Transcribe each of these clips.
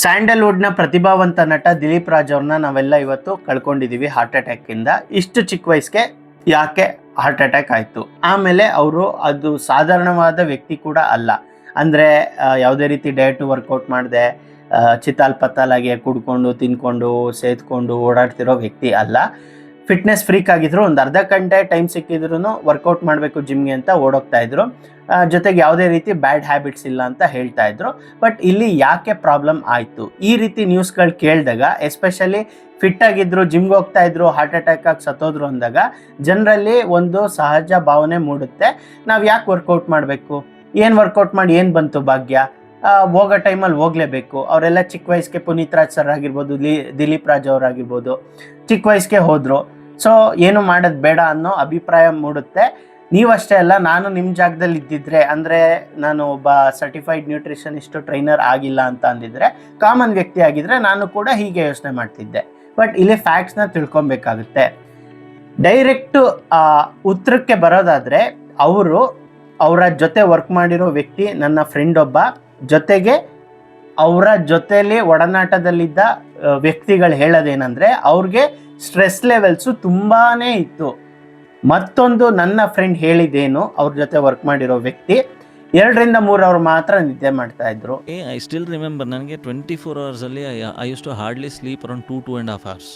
ಸ್ಯಾಂಡಲ್ವುಡ್ನ ಪ್ರತಿಭಾವಂತ ನಟ ದಿಲೀಪ್ ರಾಜ್ ಅವ್ರನ್ನ ನಾವೆಲ್ಲ ಇವತ್ತು ಕಳ್ಕೊಂಡಿದ್ದೀವಿ ಹಾರ್ಟ್ ಅಟ್ಯಾಕಿಂದ. ಇಷ್ಟು ಚಿಕ್ಕ ವಯಸ್ಸಿಗೆ ಯಾಕೆ ಹಾರ್ಟ್ ಅಟ್ಯಾಕ್ ಆಯಿತು? ಆಮೇಲೆ ಅವರು ಅದು ಸಾಧಾರಣವಾದ ವ್ಯಕ್ತಿ ಕೂಡ ಅಲ್ಲ. ಅಂದರೆ ಯಾವುದೇ ರೀತಿ ಡಯಟು ವರ್ಕೌಟ್ ಮಾಡದೆ ಚಿತ್ತಾಲ್ ಪತ್ತಾಲಾಗಿ ಕುಡ್ಕೊಂಡು ತಿನ್ಕೊಂಡು ಸೇದ್ಕೊಂಡು ಓಡಾಡ್ತಿರೋ ವ್ಯಕ್ತಿ ಅಲ್ಲ. ಫಿಟ್ನೆಸ್ ಫ್ರೀಕ್ ಆಗಿದ್ರು, ಒಂದು ಅರ್ಧ ಗಂಟೆ ಟೈಮ್ ಸಿಕ್ಕಿದ್ರು ವರ್ಕೌಟ್ ಮಾಡಬೇಕು ಜಿಮ್ಗೆ ಅಂತ ಓಡೋಗ್ತಾ ಇದ್ರು. ಜೊತೆಗೆ ಯಾವುದೇ ರೀತಿ ಬ್ಯಾಡ್ ಹ್ಯಾಬಿಟ್ಸ್ ಇಲ್ಲ ಅಂತ ಹೇಳ್ತಾ ಇದ್ರು. ಬಟ್ ಇಲ್ಲಿ ಯಾಕೆ ಪ್ರಾಬ್ಲಮ್ ಆಯಿತು? ಈ ರೀತಿ ನ್ಯೂಸ್ಗಳು ಕೇಳಿದಾಗ, ಎಸ್ಪೆಷಲಿ ಫಿಟ್ ಆಗಿದ್ರು, ಜಿಮ್ಗೆ ಹೋಗ್ತಾ ಇದ್ರು, ಹಾರ್ಟ್ ಅಟ್ಯಾಕ್ ಆಗಿ ಸತ್ತೋದ್ರು ಅಂದಾಗ ಜನರಲ್ಲಿ ಒಂದು ಸಹಜ ಭಾವನೆ ಮೂಡುತ್ತೆ, ನಾವು ಯಾಕೆ ವರ್ಕೌಟ್ ಮಾಡಬೇಕು, ಏನು ವರ್ಕೌಟ್ ಮಾಡಿ ಏನು ಬಂತು ಭಾಗ್ಯ, ಹೋಗೋ ಟೈಮಲ್ಲಿ ಹೋಗಲೇಬೇಕು. ಅವರೆಲ್ಲ ಚಿಕ್ಕ ವಯಸ್ಸಿಗೆ ಪುನೀತ್ ರಾಜ್ ಸರ್ ಆಗಿರ್ಬೋದು, ದಿಲೀಪ್ ರಾಜ್ ಅವರಾಗಿರ್ಬೋದು, ಚಿಕ್ಕ ವಯಸ್ಸಿಗೆ ಹೋದರು. ಸೊ ಏನು ಮಾಡೋದು ಬೇಡ ಅನ್ನೋ ಅಭಿಪ್ರಾಯ ಮೂಡುತ್ತೆ. ನೀವಷ್ಟೇ ಅಲ್ಲ, ನಾನು ನಿಮ್ಮ ಜಾಗದಲ್ಲಿ ಇದ್ದಿದ್ರೆ, ಅಂದರೆ ನಾನು ಒಬ್ಬ ಸರ್ಟಿಫೈಡ್ ನ್ಯೂಟ್ರಿಷನಿಸ್ಟು ಟ್ರೈನರ್ ಆಗಿಲ್ಲ ಅಂತ ಅಂದಿದ್ರೆ, ಕಾಮನ್ ವ್ಯಕ್ತಿ ಆಗಿದ್ರೆ ನಾನು ಕೂಡ ಹೀಗೆ ಯೋಚನೆ ಮಾಡ್ತಿದ್ದೆ. ಬಟ್ ಇಲ್ಲಿ ಫ್ಯಾಕ್ಟ್ಸ್ನ ತಿಳ್ಕೊಬೇಕಾಗುತ್ತೆ. ಡೈರೆಕ್ಟು ಉತ್ತರಕ್ಕೆ ಬರೋದಾದರೆ, ಅವರ ಜೊತೆ ವರ್ಕ್ ಮಾಡಿರೋ ವ್ಯಕ್ತಿ ನನ್ನ ಫ್ರೆಂಡ್ ಒಬ್ಬ, ಜೊತೆಗೆ ಅವರ ಜೊತೆಯಲ್ಲಿ ಒಡನಾಟದಲ್ಲಿದ್ದ ವ್ಯಕ್ತಿಗಳು ಹೇಳೋದೇನೆಂದರೆ, ಅವ್ರಿಗೆ ಸ್ಟ್ರೆಸ್ ಲೆವೆಲ್ಸು ತುಂಬಾ ಇತ್ತು. ಮತ್ತೊಂದು ನನ್ನ ಫ್ರೆಂಡ್ ಹೇಳಿದ್ದೇನು, ಅವ್ರ ಜೊತೆ ವರ್ಕ್ ಮಾಡಿರೋ ವ್ಯಕ್ತಿ 2 ರಿಂದ 3 ಅವರ್ ಮಾತ್ರ ನಿದ್ದೆ ಮಾಡ್ತಾ ಇದ್ರು. ಐ ಸ್ಟಿಲ್ ರಿಮೆಂಬರ್, ನನಗೆ 24 ಅವರ್ಸಲ್ಲಿ I use to hardly sleep around 2.5 hours.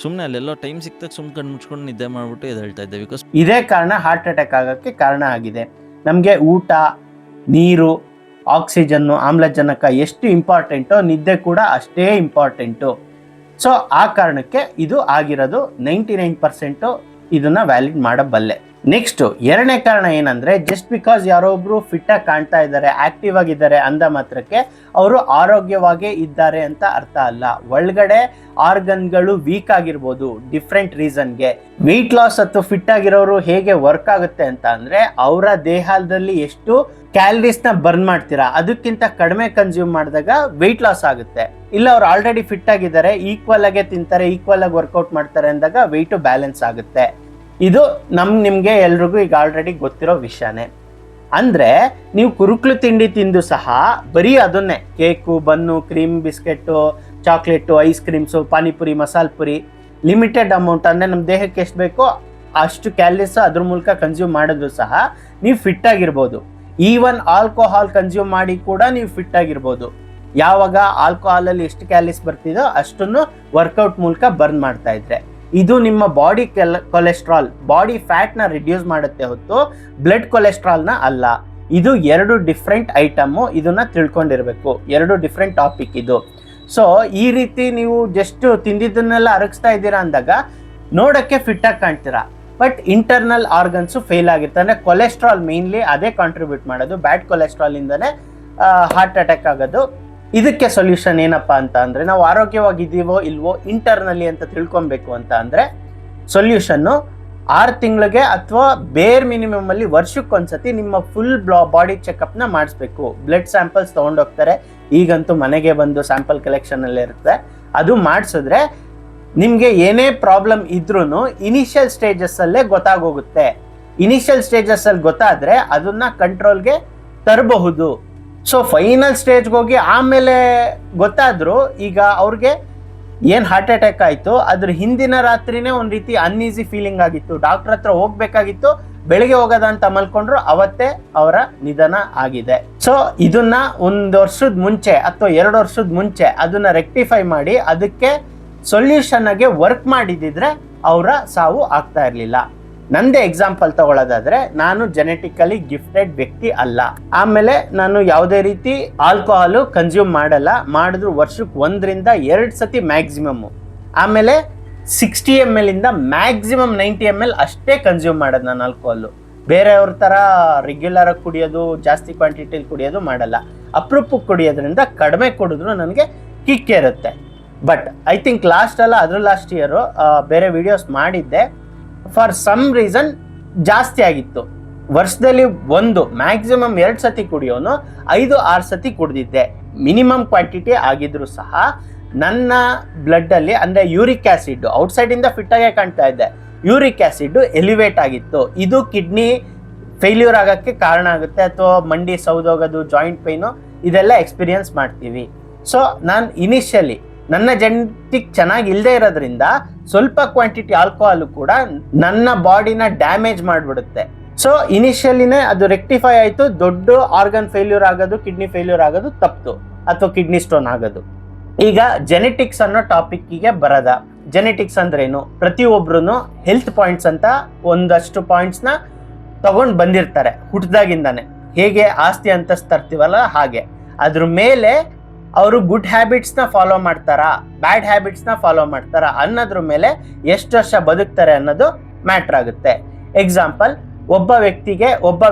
ಸುಮ್ಮನೆ ಅಲ್ಲೆಲ್ಲೋ ಟೈಮ್ ಸಿಕ್ತಾಗ ಕಣ್ಣು ಮುಚ್ಕೊಂಡು ನಿದ್ದೆ ಮಾಡಿಬಿಟ್ಟು ಎದ್ದೇಳ್ತಾ ಇದ್ದೆ. ಬಿಕಾಸ್ ಇದೇ ಕಾರಣ ಹಾರ್ಟ್ ಅಟ್ಯಾಕ್ ಆಗೋಕ್ಕೆ ಕಾರಣ ಆಗಿದೆ. ನಮಗೆ ಊಟ, ನೀರು, ಆಕ್ಸಿಜನ್ನು, ಆಮ್ಲಜನಕ ಎಷ್ಟು ಇಂಪಾರ್ಟೆಂಟೋ ನಿದ್ದೆ ಕೂಡ ಅಷ್ಟೇ ಇಂಪಾರ್ಟೆಂಟು. ಸೊ ಆ ಕಾರಣಕ್ಕೆ ಇದು ಆಗಿರೋದು. 99% ಇದನ್ನು ವ್ಯಾಲಿಡ್ ಮಾಡಬಲ್ಲೆ. ನೆಕ್ಸ್ಟು 2ನೇ ಕಾರಣ ಏನಂದರೆ, ಜಸ್ಟ್ ಬಿಕಾಸ್ ಯಾರೋ ಒಬ್ಬರು ಫಿಟ್ಟಾಗಿ ಕಾಣ್ತಾ ಇದ್ದಾರೆ, ಆ್ಯಕ್ಟಿವ್ ಆಗಿದ್ದಾರೆ ಅಂದ ಮಾತ್ರಕ್ಕೆ ಅವರು ಆರೋಗ್ಯವಾಗೇ ಇದ್ದಾರೆ ಅಂತ ಅರ್ಥ ಅಲ್ಲ. ಒಳಗಡೆ ಆರ್ಗನ್ಗಳು ವೀಕ್ ಆಗಿರ್ಬೋದು ಡಿಫ್ರೆಂಟ್ ರೀಸನ್ಗೆ. ವೆಯ್ಟ್ ಲಾಸ್ ಅಥವಾ ಫಿಟ್ ಆಗಿರೋರು ಹೇಗೆ ವರ್ಕ್ ಆಗುತ್ತೆ ಅಂತ ಅಂದರೆ, ಅವರ ದೇಹದಲ್ಲಿ ಎಷ್ಟು ಕ್ಯಾಲರೀಸ್ನ ಬರ್ನ್ ಮಾಡ್ತೀರಾ ಅದಕ್ಕಿಂತ ಕಡಿಮೆ ಕನ್ಸ್ಯೂಮ್ ಮಾಡಿದಾಗ ವೆಯ್ಟ್ ಲಾಸ್ ಆಗುತ್ತೆ. ಇಲ್ಲ ಅವ್ರು ಆಲ್ರೆಡಿ ಫಿಟ್ ಆಗಿದ್ದಾರೆ, ಈಕ್ವಲ್ ಆಗೇ ತಿಂತಾರೆ, ಈಕ್ವಲ್ ಆಗಿ ವರ್ಕೌಟ್ ಮಾಡ್ತಾರೆ ಅಂದಾಗ ವೆಯ್ಟು ಬ್ಯಾಲೆನ್ಸ್ ಆಗುತ್ತೆ. ಇದು ನಿಮಗೆ ಎಲ್ರಿಗೂ ಈಗ ಆಲ್ರೆಡಿ ಗೊತ್ತಿರೋ ವಿಷಯನೇ. ಅಂದರೆ ನೀವು ಕುರುಕ್ಲು ತಿಂಡಿ ತಿಂದು ಸಹ ಬರೀ ಅದನ್ನೇ cake, bun, cream, biscuit, chocolate, ice creams, panipuri, ಮಸಾಲೆ ಪುರಿ, ಲಿಮಿಟೆಡ್ ಅಮೌಂಟ್, ಅಂದರೆ ನಮ್ಮ ದೇಹಕ್ಕೆ ಎಷ್ಟು ಬೇಕೋ ಅಷ್ಟು ಕ್ಯಾಲರೀಸ್ ಅದ್ರ ಮೂಲಕ ಕನ್ಸ್ಯೂಮ್ ಮಾಡಿದ್ರು ಸಹ ನೀವು ಫಿಟ್ ಆಗಿರ್ಬೋದು. ಈವನ್ ಆಲ್ಕೋಹಾಲ್ ಕನ್ಸ್ಯೂಮ್ ಮಾಡಿ ಕೂಡ ನೀವು ಫಿಟ್ ಆಗಿರ್ಬೋದು. ಯಾವಾಗ ಆಲ್ಕೋಹಾಲಲ್ಲಿ ಎಷ್ಟು ಕ್ಯಾಲರೀಸ್ ಬರ್ತಿದೋ ಅಷ್ಟನ್ನು ವರ್ಕೌಟ್ ಮೂಲಕ ಬರ್ನ್ ಮಾಡ್ತಾ ಇದ್ರೆ, ಇದು ನಿಮ್ಮ ಬಾಡಿ ಕೊಲೆಸ್ಟ್ರಾಲ್, ಬಾಡಿ ಫ್ಯಾಟ್ನ ರಿಡ್ಯೂಸ್ ಮಾಡುತ್ತೆ ಹೊತ್ತು ಬ್ಲಡ್ ಕೊಲೆಸ್ಟ್ರಾಲ್ನ ಅಲ್ಲ. ಇದು 2 ಡಿಫ್ರೆಂಟ್ ಐಟಮ್ಮು, ಇದನ್ನ ತಿಳ್ಕೊಂಡಿರ್ಬೇಕು. 2 ಡಿಫ್ರೆಂಟ್ ಟಾಪಿಕ್ ಇದು. ಸೊ ಈ ರೀತಿ ನೀವು ಜಸ್ಟ್ ತಿಂದಿದ್ದನ್ನೆಲ್ಲ ಅರಗಿಸ್ತಾ ಇದ್ದೀರಾ ಅಂದಾಗ ನೋಡೋಕ್ಕೆ ಫಿಟ್ಟಾಗಿ ಕಾಣ್ತೀರಾ, ಬಟ್ ಇಂಟರ್ನಲ್ ಆರ್ಗನ್ಸು ಫೇಲ್ ಆಗಿರುತ್ತೆ. ಅಂದರೆ ಕೊಲೆಸ್ಟ್ರಾಲ್ ಮೇನ್ಲಿ ಅದೇ ಕಾಂಟ್ರಿಬ್ಯೂಟ್ ಮಾಡೋದು. ಬ್ಯಾಡ್ ಕೊಲೆಸ್ಟ್ರಾಲಿಂದನೇ ಹಾರ್ಟ್ ಅಟ್ಯಾಕ್ ಆಗೋದು. ಇದಕ್ಕೆ ಸೊಲ್ಯೂಷನ್ ಏನಪ್ಪ ಅಂತ ಅಂದರೆ, ನಾವು ಆರೋಗ್ಯವಾಗಿದ್ದೀವೋ ಇಲ್ವೋ ಇಂಟರ್ನಲ್ಲಿ ಅಂತ ತಿಳ್ಕೊಬೇಕು ಅಂತ ಅಂದರೆ, ಸೊಲ್ಯೂಷನ್ನು 6 ತಿಂಗಳಿಗೆ ಅಥವಾ ಬೇರ್ ಮಿನಿಮಮಲ್ಲಿ ವರ್ಷಕ್ಕೊಂದ್ಸತಿ ನಿಮ್ಮ ಫುಲ್ ಬಾಡಿ ಚೆಕಪ್ನ ಮಾಡಿಸ್ಬೇಕು. ಬ್ಲಡ್ ಸ್ಯಾಂಪಲ್ಸ್ ತೊಗೊಂಡೋಗ್ತಾರೆ, ಈಗಂತೂ ಮನೆಗೆ ಬಂದು ಸ್ಯಾಂಪಲ್ ಕಲೆಕ್ಷನಲ್ಲಿ ಇರುತ್ತೆ. ಅದು ಮಾಡಿಸಿದ್ರೆ ನಿಮಗೆ ಏನೇ ಪ್ರಾಬ್ಲಮ್ ಇದ್ರೂ ಇನಿಷಿಯಲ್ ಸ್ಟೇಜಸ್ಸಲ್ಲೇ ಗೊತ್ತಾಗೋಗುತ್ತೆ. ಇನಿಷಿಯಲ್ ಸ್ಟೇಜಸ್ಸಲ್ಲಿ ಗೊತ್ತಾದರೆ ಅದನ್ನು ಕಂಟ್ರೋಲ್ಗೆ ತರಬಹುದು. ಸೊ ಫೈನಲ್ ಸ್ಟೇಜ್ಗೆ ಹೋಗಿ ಆಮೇಲೆ ಗೊತ್ತಾದರೂ, ಈಗ ಅವ್ರಿಗೆ ಏನು ಹಾರ್ಟ್ ಅಟ್ಯಾಕ್ ಆಯಿತು ಅದ್ರ ಹಿಂದಿನ ರಾತ್ರಿನೇ ಒಂದು ರೀತಿ ಅನ್ಈಸಿ ಫೀಲಿಂಗ್ ಆಗಿತ್ತು, ಡಾಕ್ಟರ್ ಹತ್ರ ಹೋಗ್ಬೇಕಾಗಿತ್ತು, ಬೆಳಿಗ್ಗೆ ಹೋಗೋದ ಅಂತ ಮಲ್ಕೊಂಡ್ರು, ಅವತ್ತೇ ಅವರ ನಿಧನ ಆಗಿದೆ. ಸೊ ಇದನ್ನ 1 ವರ್ಷದ ಮುಂಚೆ ಅಥವಾ 2 ವರ್ಷದ ಮುಂಚೆ ಅದನ್ನ ರೆಕ್ಟಿಫೈ ಮಾಡಿ ಅದಕ್ಕೆ ಸೊಲ್ಯೂಷನ್ ಆಗಿ ವರ್ಕ್ ಮಾಡಿದಿದ್ರೆ ಅವರ ಸಾವು ಆಗ್ತಾ ಇರಲಿಲ್ಲ. ನಂದೇ ಎಕ್ಸಾಂಪಲ್ ತಗೊಳ್ಳೋದಾದ್ರೆ, ನಾನು ಜೆನೆಟಿಕಲಿ ಗಿಫ್ಟೆಡ್ ವ್ಯಕ್ತಿ ಅಲ್ಲ. ಆಮೇಲೆ ನಾನು ಯಾವುದೇ ರೀತಿ ಆಲ್ಕೋಹಾಲು ಕನ್ಸ್ಯೂಮ್ ಮಾಡಲ್ಲ. ಮಾಡಿದ್ರು ವರ್ಷಕ್ಕೆ 1 ರಿಂದ 2 ಸತಿ ಮ್ಯಾಕ್ಸಿಮಮ್ಮು. ಆಮೇಲೆ 60 ml ಇಂದ ಮ್ಯಾಕ್ಸಿಮಮ್ 90 ml ಅಷ್ಟೇ ಕನ್ಸ್ಯೂಮ್ ಮಾಡೋದು ನಾನು ಆಲ್ಕೋಹಾಲು. ಬೇರೆಯವ್ರ ಥರ ರೆಗ್ಯುಲರ್ ಆಗಿ ಕುಡಿಯೋದು, ಜಾಸ್ತಿ ಕ್ವಾಂಟಿಟಿಲಿ ಕುಡಿಯೋದು ಮಾಡಲ್ಲ. ಅಪರೂಪಕ್ಕೆ ಕುಡಿಯೋದ್ರಿಂದ ಕಡಿಮೆ ಕುಡಿದ್ರು ನನಗೆ ಕಿಕ್ ಇರುತ್ತೆ. But I think last year ಬೇರೆ ವಿಡಿಯೋಸ್ ಮಾಡಿದ್ದೆ, ಫಾರ್ ಸಮ್ ರೀಸನ್ ಜಾಸ್ತಿ ಆಗಿತ್ತು. ವರ್ಷದಲ್ಲಿ ಮ್ಯಾಕ್ಸಿಮಮ್ 2 ಸತಿ ಕುಡಿಯೋನು 5-6 ಸತಿ ಕುಡಿದಿದ್ದೆ. ಮಿನಿಮಮ್ ಕ್ವಾಂಟಿಟಿ ಆಗಿದ್ರು ಸಹ ನನ್ನ ಬ್ಲಡ್ಡಲ್ಲಿ, ಅಂದರೆ ಯೂರಿಕ್ ಆ್ಯಸಿಡ್, ಔಟ್ಸೈಡಿಂದ ಫಿಟ್ಟಾಗೇ ಕಾಣ್ತಾ ಇದ್ದೆ, ಯೂರಿಕ್ ಆ್ಯಸಿಡ್ ಎಲಿವೇಟ್ ಆಗಿತ್ತು. ಇದು ಕಿಡ್ನಿ ಫೇಲ್ಯೂರ್ ಆಗೋಕ್ಕೆ ಕಾರಣ ಆಗುತ್ತೆ, ಅಥವಾ ಮಂಡಿ ಸೌದೋಗೋದು, ಜಾಯಿಂಟ್ ಪೈನು, ಇದೆಲ್ಲ ಎಕ್ಸ್ಪೀರಿಯನ್ಸ್ ಮಾಡ್ತೀವಿ. ಸೊ ನಾನು ಇನಿಷಿಯಲಿ ನನ್ನ ಜೆನೆಟಿಕ್ ಚೆನ್ನಾಗಿ ಇಲ್ಲದೆ ಇರೋದ್ರಿಂದ ಸ್ವಲ್ಪ ಕ್ವಾಂಟಿಟಿ ಆಲ್ಕೋಹಾಲ್ ಕೂಡ ನನ್ನ ಬಾಡಿನ ಡ್ಯಾಮೇಜ್ ಮಾಡಿಬಿಡುತ್ತೆ. ಸೊ ಇನಿಷಿಯಲಿನೇ ಅದು ರೆಕ್ಟಿಫೈ ಆಯಿತು, ದೊಡ್ಡ ಆರ್ಗನ್ ಫೇಲ್ಯೂರ್ ಆಗೋದು, ಕಿಡ್ನಿ ಫೇಲ್ಯೂರ್ ಆಗೋದು ತಪ್ಪಿತು, ಅಥವಾ ಕಿಡ್ನಿ ಸ್ಟೋನ್ ಆಗೋದು. ಈಗ ಜೆನೆಟಿಕ್ಸ್ ಅನ್ನೋ ಟಾಪಿಕ್ಕಿಗೆ ಬರದ. ಜೆನೆಟಿಕ್ಸ್ ಅಂದ್ರೇನು? ಪ್ರತಿಯೊಬ್ರು ಹೆಲ್ತ್ ಪಾಯಿಂಟ್ಸ್ ಅಂತ ಒಂದಷ್ಟು ಪಾಯಿಂಟ್ಸ್ನ ತಗೊಂಡು ಬಂದಿರ್ತಾರೆ ಹುಟ್ಟಿದಾಗಿಂದಾನೆ. ಹೇಗೆ ಆಸ್ತಿ ಅಂತಸ್ತು ತರ್ತೀವಲ್ಲ ಹಾಗೆ ಅದ್ರ ಮೇಲೆ ಅವರು ಗುಡ್ ಹ್ಯಾಬಿಟ್ಸ್ನ ಫಾಲೋ ಮಾಡ್ತಾರಾ, ಬ್ಯಾಡ್ ಹ್ಯಾಬಿಟ್ಸ್ನ ಫಾಲೋ ಮಾಡ್ತಾರಾ ಅನ್ನೋದ್ರ ಮೇಲೆ ಎಷ್ಟು ವರ್ಷ ಬದುಕ್ತಾರೆ ಅನ್ನೋದು ಮ್ಯಾಟ್ರ್ ಆಗುತ್ತೆ. ಎಕ್ಸಾಂಪಲ್, ಒಬ್ಬ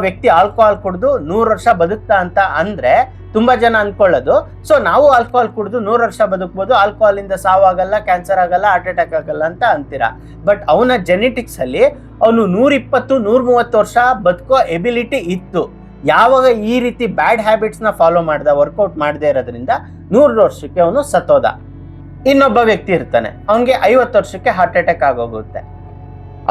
ವ್ಯಕ್ತಿ ಆಲ್ಕೋಹಾಲ್ ಕುಡಿದು 100 ವರ್ಷ ಬದುಕ್ತಾ ಅಂತ ಅಂದ್ರೆ ತುಂಬಾ ಜನ ಅನ್ಕೊಳ್ಳೋದು, ಸೊ ನಾವು ಆಲ್ಕೋಹಾಲ್ ಕುಡಿದು 100 ವರ್ಷ ಬದುಕ್ಬೋದು, ಆಲ್ಕೋಹಾಲ್ ಇಂದ ಸಾವಾಗಲ್ಲ, ಕ್ಯಾನ್ಸರ್ ಆಗಲ್ಲ, ಹಾರ್ಟ್ ಅಟ್ಯಾಕ್ ಆಗಲ್ಲ ಅಂತ ಅಂತೀರಾ. ಬಟ್ ಅವನ ಜೆನೆಟಿಕ್ಸ್ ಅಲ್ಲಿ ಅವನು 120-130 ವರ್ಷ ಬದುಕೋ ಎಬಿಲಿಟಿ ಇತ್ತು. ಯಾವಾಗ ಈ ರೀತಿ ಬ್ಯಾಡ್ ಹ್ಯಾಬಿಟ್ಸ್ ನ ಫಾಲೋ ಮಾಡ್ದ, ವರ್ಕೌಟ್ ಮಾಡದೇ ಇರೋದ್ರಿಂದ 100 ವರ್ಷಕ್ಕೆ ಅವನು ಸತ್ತೋದ. ಇನ್ನೊಬ್ಬ ವ್ಯಕ್ತಿ ಇರ್ತಾನೆ, ಅವನಿಗೆ 50 ವರ್ಷಕ್ಕೆ ಹಾರ್ಟ್ ಅಟ್ಯಾಕ್ ಆಗೋಗುತ್ತೆ.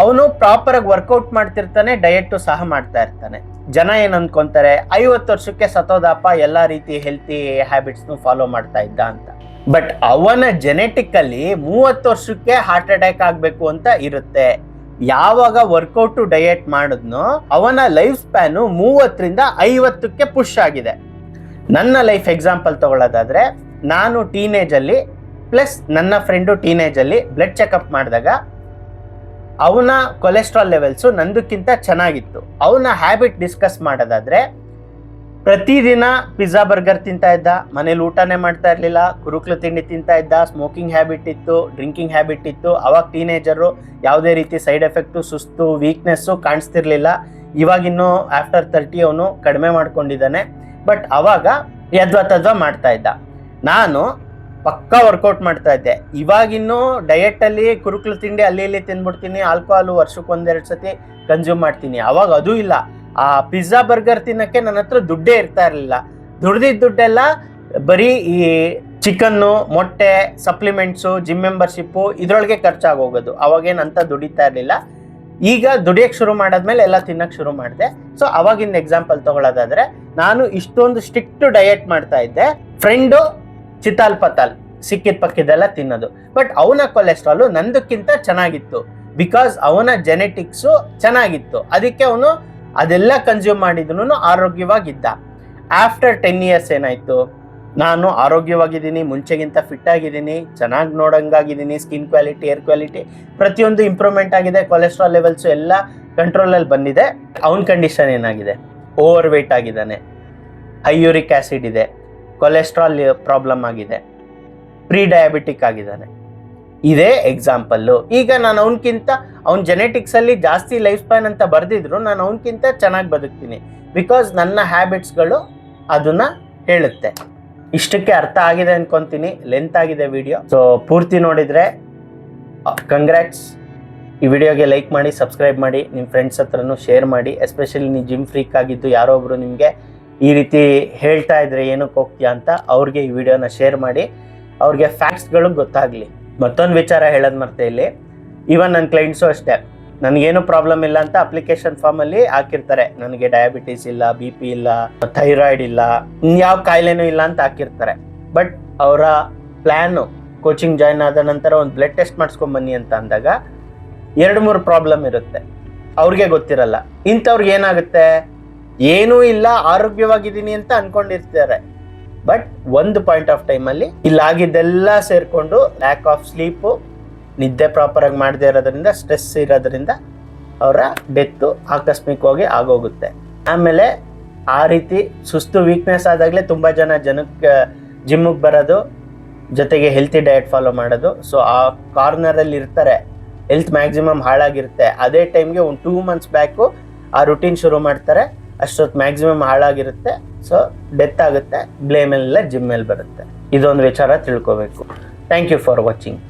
ಅವನು ಪ್ರಾಪರ್ ಆಗಿ ವರ್ಕೌಟ್ ಮಾಡ್ತಿರ್ತಾನೆ, ಡಯಟ್ ಸಹ ಮಾಡ್ತಾ ಇರ್ತಾನೆ. ಜನ ಏನ್ ಅನ್ಕೊಂತಾರೆ, 50 ವರ್ಷಕ್ಕೆ ಸತ್ತೋದಪ್ಪ, ಎಲ್ಲಾ ರೀತಿ ಹೆಲ್ತಿ ಹ್ಯಾಬಿಟ್ಸ್ ಫಾಲೋ ಮಾಡ್ತಾ ಇದ್ದ ಅಂತ. ಬಟ್ ಅವನ ಜೆನೆಟಿಕ್ ಅಲ್ಲಿ 30 ವರ್ಷಕ್ಕೆ ಹಾರ್ಟ್ ಅಟ್ಯಾಕ್ ಆಗ್ಬೇಕು ಅಂತ ಇರುತ್ತೆ. ಯಾವಾಗ ವರ್ಕೌಟ್ ಡಯಟ್ ಮಾಡಿದ್ನೋ ಅವನ ಲೈಫ್ ಸ್ಪ್ಯಾನು 30ರಿಂದ 50ಕ್ಕೆ ಪುಷ್ ಆಗಿದೆ. ನನ್ನ ಲೈಫ್ ಎಕ್ಸಾಂಪಲ್ ತಗೊಳ್ಳೋದಾದ್ರೆ, ನಾನು ಟೀನೇಜ್ ಅಲ್ಲಿ ಪ್ಲಸ್ ನನ್ನ ಫ್ರೆಂಡು ಟೀನೇಜ್ ಅಲ್ಲಿ ಬ್ಲಡ್ ಚೆಕಪ್ ಮಾಡಿದಾಗ ಅವನ ಕೊಲೆಸ್ಟ್ರಾಲ್ ಲೆವೆಲ್ಸು ನಂದಕ್ಕಿಂತ ಚೆನ್ನಾಗಿತ್ತು. ಅವನ ಹ್ಯಾಬಿಟ್ ಡಿಸ್ಕಸ್ ಮಾಡೋದಾದ್ರೆ, ಪ್ರತಿದಿನ ಪಿಜ್ಜಾ ಬರ್ಗರ್ ತಿಂತಾ ಇದ್ದ, ಮನೇಲಿ ಊಟನೇ ಮಾಡ್ತಾ ಇರಲಿಲ್ಲ, ಕುರುಕ್ಲು ತಿಂಡಿ ತಿಂತಾ ಇದ್ದ, ಸ್ಮೋಕಿಂಗ್ ಹ್ಯಾಬಿಟ್ ಇತ್ತು, ಡ್ರಿಂಕಿಂಗ್ ಹ್ಯಾಬಿಟ್ ಇತ್ತು. ಅವಾಗ ಟೀನೇಜರು, ಯಾವುದೇ ರೀತಿ ಸೈಡ್ ಎಫೆಕ್ಟು, ಸುಸ್ತು, ವೀಕ್ನೆಸ್ಸು ಕಾಣಿಸ್ತಿರ್ಲಿಲ್ಲ. ಇವಾಗಿನ್ನೂ ಆಫ್ಟರ್ 30 ಅವನು ಕಡಿಮೆ ಮಾಡ್ಕೊಂಡಿದ್ದಾನೆ. ಬಟ್ ಅವಾಗ ಯದ್ವಾ ಮಾಡ್ತಾ ಇದ್ದ. ನಾನು ಪಕ್ಕಾ ವರ್ಕೌಟ್ ಮಾಡ್ತಾ ಇದ್ದೆ. ಇವಾಗಿನ್ನೂ ಡಯಟಲ್ಲಿ ಕುರುಕ್ಲು ತಿಂಡಿ ಅಲ್ಲಿ ಇಲ್ಲಿ ತಿಂದ್ಬಿಡ್ತೀನಿ, ಆಲ್ಕೋಹಾಲು ವರ್ಷಕ್ಕೆ 1-2 ಸತಿ ಕನ್ಸ್ಯೂಮ್ ಮಾಡ್ತೀನಿ. ಅವಾಗ ಅದೂ ಇಲ್ಲ. ಆ ಪಿಜ್ಜಾ ಬರ್ಗರ್ ತಿನ್ನಕ್ಕೆ ನನ್ನ ಹತ್ರ ದುಡ್ಡೇ ಇರ್ತಾ ಇರಲಿಲ್ಲ. ದುಡ್ದಿದ್ದ ದುಡ್ಡೆಲ್ಲ ಬರೀ ಈ ಚಿಕನ್ನು, ಮೊಟ್ಟೆ, ಸಪ್ಲಿಮೆಂಟ್ಸು, ಜಿಮ್ ಮೆಂಬರ್ಶಿಪ್ಪು ಇದ್ರೊಳಗೆ ಖರ್ಚಾಗೋಗೋದು. ಅವಾಗೇನಂತ ದುಡಿತಾ ಇರಲಿಲ್ಲ. ಈಗ ದುಡಿಯಕ್ಕೆ ಶುರು ಮಾಡಾದ್ಮೇಲೆ ಎಲ್ಲ ತಿನ್ನಕ್ಕೆ ಶುರು ಮಾಡಿದೆ. ಸೊ ಅವಾಗಿಂದ ಎಕ್ಸಾಂಪಲ್ ತಗೊಳ್ಳೋದಾದ್ರೆ, ನಾನು ಇಷ್ಟೊಂದು ಸ್ಟ್ರಿಕ್ಟ್ ಡಯಟ್ ಮಾಡ್ತಾ ಇದ್ದೆ. ಫ್ರೆಂಡು ಚಿತಾಲ್ ಪತಾಲ್ ಸಿಕ್ಕಿದ ಪಕ್ಕಿದೆಲ್ಲ ತಿನ್ನೋದು. ಬಟ್ ಅವನ ಕೊಲೆಸ್ಟ್ರಾಲು ನಂದಕ್ಕಿಂತ ಚೆನ್ನಾಗಿತ್ತು. ಬಿಕಾಸ್ ಅವನ ಜೆನೆಟಿಕ್ಸು ಚೆನ್ನಾಗಿತ್ತು. ಅದಕ್ಕೆ ಅವನು ಅದೆಲ್ಲ ಕನ್ಸ್ಯೂಮ್ ಮಾಡಿದ್ರು ಆರೋಗ್ಯವಾಗಿದ್ದ. ಆಫ್ಟರ್ 10 ಇಯರ್ಸ್ ಏನಾಯ್ತು, ನಾನು ಆರೋಗ್ಯವಾಗಿದ್ದೀನಿ, ಮುಂಚೆಗಿಂತ ಫಿಟ್ ಆಗಿದ್ದೀನಿ, ಚೆನ್ನಾಗಿ ನೋಡಂಗಾಗಿದ್ದೀನಿ, ಸ್ಕಿನ್ ಕ್ವಾಲಿಟಿ, ಏರ್ ಕ್ವಾಲಿಟಿ ಪ್ರತಿಯೊಂದು ಇಂಪ್ರೂವ್ಮೆಂಟ್ ಆಗಿದೆ, ಕೊಲೆಸ್ಟ್ರಾಲ್ ಲೆವೆಲ್ಸು ಎಲ್ಲ ಕಂಟ್ರೋಲಲ್ಲಿ ಬಂದಿದೆ. ಅವನ ಕಂಡೀಷನ್ ಏನಾಗಿದೆ, ಓವರ್ ವೆಯ್ಟ್ ಆಗಿದ್ದಾನೆ, ಹೈ ಯೂರಿಕ್ ಆ್ಯಸಿಡ್ ಇದೆ, ಕೊಲೆಸ್ಟ್ರಾಲ್ ಪ್ರಾಬ್ಲಮ್ ಆಗಿದೆ, ಪ್ರೀ ಡಯಾಬಿಟಿಕ್ ಆಗಿದ್ದಾನೆ. ಇದೇ ಎಕ್ಸಾಂಪಲ್ಲು. ಈಗ ನಾನು ಅವನ ಜೆನೆಟಿಕ್ಸಲ್ಲಿ ಜಾಸ್ತಿ ಲೈಫ್ ಸ್ಪ್ಯಾನ್ ಅಂತ ಬರೆದಿದ್ರು ನಾನು ಅವನಕ್ಕಿಂತ ಚೆನ್ನಾಗಿ ಬದುಕ್ತೀನಿ. ಬಿಕಾಸ್ ನನ್ನ ಹ್ಯಾಬಿಟ್ಸ್ಗಳು ಅದನ್ನ ಹೇಳುತ್ತೆ. ಇಷ್ಟಕ್ಕೆ ಅರ್ಥ ಆಗಿದೆ ಅನ್ಕೊಂತೀನಿ. ಲೆಂತ್ ಆಗಿದೆ ವಿಡಿಯೋ, ಸೊ ಪೂರ್ತಿ ನೋಡಿದರೆ ಕಂಗ್ರ್ಯಾಟ್ಸ್. ಈ ವಿಡಿಯೋಗೆ ಲೈಕ್ ಮಾಡಿ, ಸಬ್ಸ್ಕ್ರೈಬ್ ಮಾಡಿ, ನಿಮ್ಮ ಫ್ರೆಂಡ್ಸ್ ಹತ್ರನೂ ಶೇರ್ ಮಾಡಿ. ಎಸ್ಪೆಷಲಿ ನೀವು ಜಿಮ್ ಫ್ರೀಕ್ ಆಗಿದ್ದು ಯಾರೋ ಒಬ್ರು ನಿಮಗೆ ಈ ರೀತಿ ಹೇಳ್ತಾ ಇದ್ರೆ ಏನಕ್ಕೆ ಹೋಗ್ತೀಯಾ ಅಂತ ಅವ್ರಿಗೆ ಈ ವಿಡಿಯೋನ ಶೇರ್ ಮಾಡಿ, ಅವ್ರಿಗೆ ಫ್ಯಾಕ್ಟ್ಸ್ಗಳು ಗೊತ್ತಾಗಲಿ. ಮತ್ತೊಂದು ವಿಚಾರ ಹೇಳೋದು ಮರ್ತೆ ಇಲ್ಲಿ, ಈವನ್ ನನ್ನ ಕ್ಲೈಂಟ್ಸು ಅಷ್ಟೇ, ನನಗೇನು ಪ್ರಾಬ್ಲಮ್ ಇಲ್ಲ ಅಂತ ಅಪ್ಲಿಕೇಶನ್ ಫಾರ್ಮಲ್ಲಿ ಹಾಕಿರ್ತಾರೆ. ನನಗೆ ಡಯಾಬಿಟೀಸ್ ಇಲ್ಲ, BP ಇಲ್ಲ, ಥೈರಾಯ್ಡ್ ಇಲ್ಲ, ಯಾವ ಕಾಯಿಲೆನೂ ಇಲ್ಲ ಅಂತ ಹಾಕಿರ್ತಾರೆ. ಬಟ್ ಅವರ ಪ್ಲ್ಯಾನು ಕೋಚಿಂಗ್ ಜಾಯ್ನ್ ಆದ ನಂತರ ಒಂದು ಬ್ಲಡ್ ಟೆಸ್ಟ್ ಮಾಡಿಸ್ಕೊಂಬನ್ನಿ ಅಂತ ಅಂದಾಗ 2-3 ಪ್ರಾಬ್ಲಮ್ ಇರುತ್ತೆ, ಅವ್ರಿಗೆ ಗೊತ್ತಿರಲ್ಲ. ಇಂಥವ್ರಿಗೆ ಏನಾಗುತ್ತೆ, ಏನೂ ಇಲ್ಲ, ಆರೋಗ್ಯವಾಗಿದ್ದೀನಿ ಅಂತ ಅನ್ಕೊಂಡಿರ್ತಾರೆ. ಬಟ್ ಒಂದು ಪಾಯಿಂಟ್ ಆಫ್ ಟೈಮಲ್ಲಿ ಇಲ್ಲಾಗಿದ್ದೆಲ್ಲ ಸೇರಿಕೊಂಡು ಲ್ಯಾಕ್ ಆಫ್ ಸ್ಲೀಪು, ನಿದ್ದೆ ಪ್ರಾಪರಾಗಿ ಮಾಡದೇ ಇರೋದ್ರಿಂದ, ಸ್ಟ್ರೆಸ್ ಇರೋದ್ರಿಂದ ಅವರ ಡೆತ್ತು ಆಕಸ್ಮಿಕವಾಗಿ ಆಗೋಗುತ್ತೆ. ಆಮೇಲೆ ಆ ರೀತಿ ಸುಸ್ತು, ವೀಕ್ನೆಸ್ ಆದಾಗಲೇ ತುಂಬ ಜನಕ್ಕೆ ಜಿಮ್ಮಿಗೆ ಬರೋದು, ಜೊತೆಗೆ ಹೆಲ್ತಿ ಡಯಟ್ ಫಾಲೋ ಮಾಡೋದು. ಸೊ ಆ ಕಾರ್ನರಲ್ಲಿ ಇರ್ತಾರೆ, ಹೆಲ್ತ್ ಮ್ಯಾಕ್ಸಿಮಮ್ ಹಾಳಾಗಿರುತ್ತೆ. ಅದೇ ಟೈಮ್ಗೆ ಒಂದು 2 months ಬ್ಯಾಕು ಆ ರುಟೀನ್ ಶುರು ಮಾಡ್ತಾರೆ. ಅಷ್ಟೊತ್ತು ಮ್ಯಾಕ್ಸಿಮಮ್ ಹಾಳಾಗಿರುತ್ತೆ. ಸೊ ಡೆತ್ ಆಗುತ್ತೆ, ಬ್ಲೇಮ್ ಎಲ್ಲ ಜಿಮ್ ಮೇಲೆ ಬರುತ್ತೆ. ಇದೊಂದು ವಿಚಾರ ತಿಳ್ಕೋಬೇಕು. Thank you for watching.